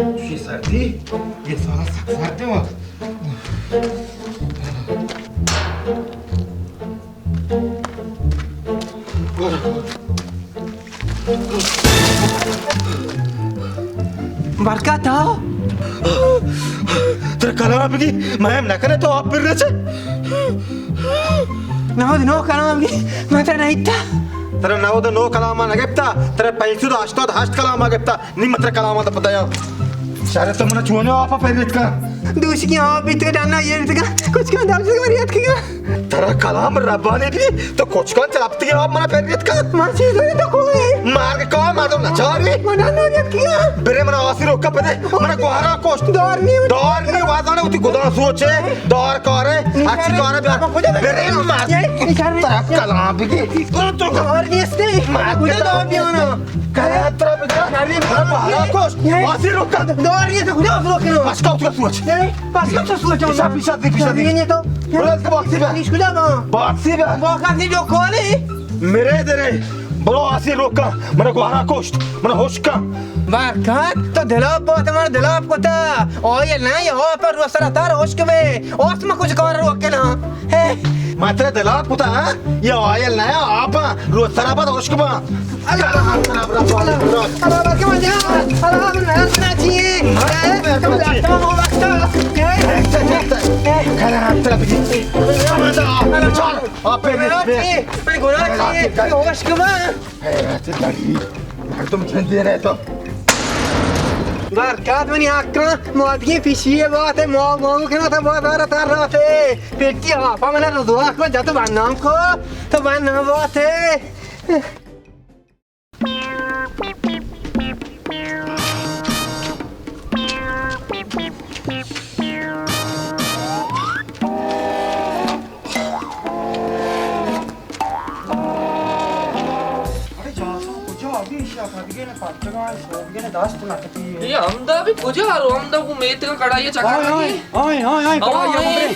ये सर्दी ये साला सर्दी में बरकत आओ तेरे कलाम की मैं न करे तो आप फिर रहे नो कलाम की मैं तो नहीं था तेरे नावद नो कलाम ना गेप्ता तेरे पैसे तो अष्टोद हष्ट कलाम गेप्ता निम्न तेरे कलाम तो पता है शायद तो मना चुने आप फिर का दूसरी की आप भी तो डालना ये तो कुछ का डाल से मरियत का तेरा कलाम रब्बानी भी तो कुछ का चलाती है आप मना फिर का माची तो कोई मार के कौन मार दो नचारी मना मरियत किया बेरे मना आसी रोक पदे मना गोहरा कोस्ट दौर नहीं वादाने उती गुदना सोचे दौर करे अच्छी करे बेरे मार तेरा कलाम भी तो दौर नहीं इसने मुझे दौर नहीं होना क्या तेरा बेचारी गोहरा कोस्ट आसी रोक दौर नहीं तो खुदा रोक लो बस का उतना सोच बस का सोच पीछा नहीं तो बोला इसके बात से नहीं खुदा बात से बात नहीं जो खोले मेरे तेरे बोलो आसी रोका मना गोहरा कोस्ट मना होश का बरकत तो दिलाप बहुत हमारा दिलाप को था और ये ना ये हो पर रोसरा तार होश के में ओस में कुछ कर रोक के ना है मात्र दलाल पुता ये आयल नया आप रोज सराबत होश के बा अल्लाह के मजा अल्लाह ना चाहिए होश के में तुम दे रहे तो बरकत में आकर मौत की पीछे बात है मौत के ना था बहुत बार तार रहा थे पेटी हाफा मैंने रुदवा को जातो बनाम को तो बनाम बात है ये हमदा भी पूजा रो हमदा को मेत का कढ़ाई चका के ओए कढ़ाई हमरे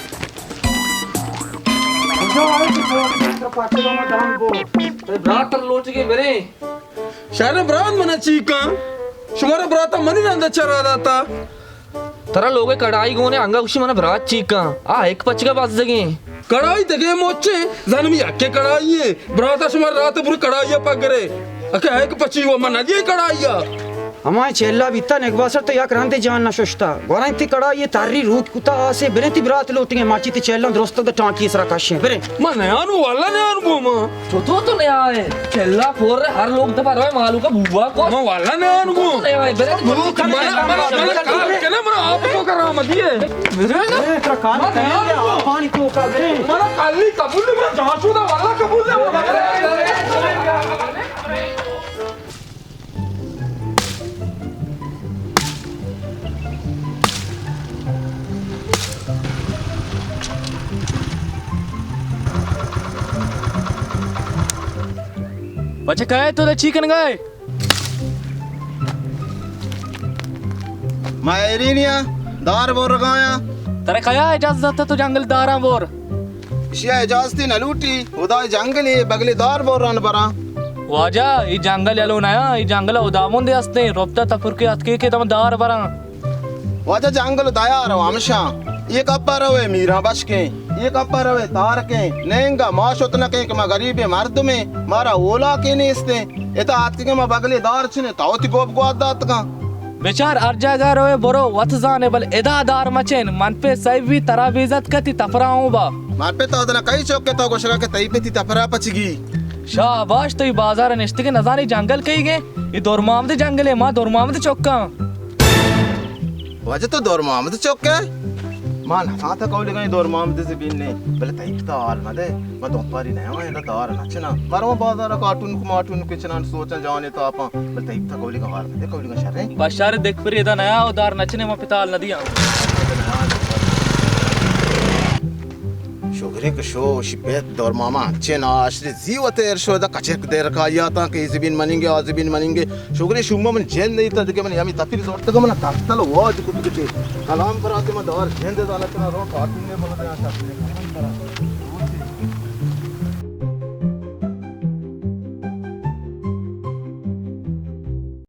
जो आए तो पाटे को मत दान को ब्रात लोट के मेरे शायद ब्रात मना चीका शुमारा ब्रात मनी नंदा चरा दाता तरा लोगे कढ़ाई गोने अंगा उसी मना ब्रात चीका आ एक पच का बात जगे कढ़ाई तगे मोचे जन्मी अक्के कढ़ाई है ब्रात शुमारा रात पूरी कढ़ाई पगरे अके एक पची वो मना ये कढ़ाई हमारे चेल्ला बीता नेगवासर तो या क्रांति जान ना सोचता गोरांती कड़ा ये तारी रूट कुता से बिरेती बरात लोटिंगे माची ते चेल्ला दोस्तों द टांकी इसरा काशे बिरे मने आनु वाला ने आनु बोमा तो नहीं आए खेला फोर रहे हर लोग तो पर मालू का बुआ को म वाला ने आनु बो नहीं आए बेरे मना काल के ना मना आप को करा मत ये बिरे तेरा कान पानी को का बिरे मना काली कबूल में जांचूदा वाला कबूल है बच्चे कहे तो चिकन गए मायरीनिया दार बोर गाया तेरे कया इजाजत तो जंगल दारा बोर शिया इजाजती न लूटी उदा जंगली बगली दार बोर रन बरा वाजा ई जंगल यालो ना ई जंगल उदामों दे अस्ते रोपता तपुर के अतके के तम दार बरा वाजा जंगल दया रो हमशा ये कप्पा रवे मीरा बच के ये कप्पा रवे तार के नेंगा माश उतना के मैं गरीब मर्द में मारा ओला के ने इसते एता हाथ के मैं बगली दार छने तावती गोप गोद दात का बेचार अर्जागा रोए बोरो वत जाने बल एदा दार मचेन मन पे सही भी तरा बेइज्जत कति तफराऊं बा मार पे तो उतना कई चौक के तो गोशरा के तई पे ती तफरा पचगी शाबाश तो बाजार निश्ते के नजारे जंगल कही गए ये दोरमामद जंगल है मां दोरमामद चौका वजह तो दौर मोहम्मद चौक के मान हाथ कौली गई दौर मोहम्मद से बिन ने बले तई तो हाल मदे मैं तो पारी नहीं हुआ इधर दार नचना मरो बाजार कार्टून को मार्टून के चना सोचन जाने तो आपा बले तई तो कौली का हाल मदे कौली का शर्रे बशार देख फिर एदा नया उदार नचने में पिताल नदियां शोगरे के शो शिपेत दौर मामा अच्छे ना आश्री जीवते शो दा कचक दे रखा या ता के जिबिन मनिंगे आजिबिन मनिंगे शोगरे शुम्मा मन जेल नहीं था देखे मन यामी तफिर जोड़ते को मन ताकतल वाज कुछ कलाम पर आते मैं दौर जेल दे दाला तना रो कार्टून ने बोला था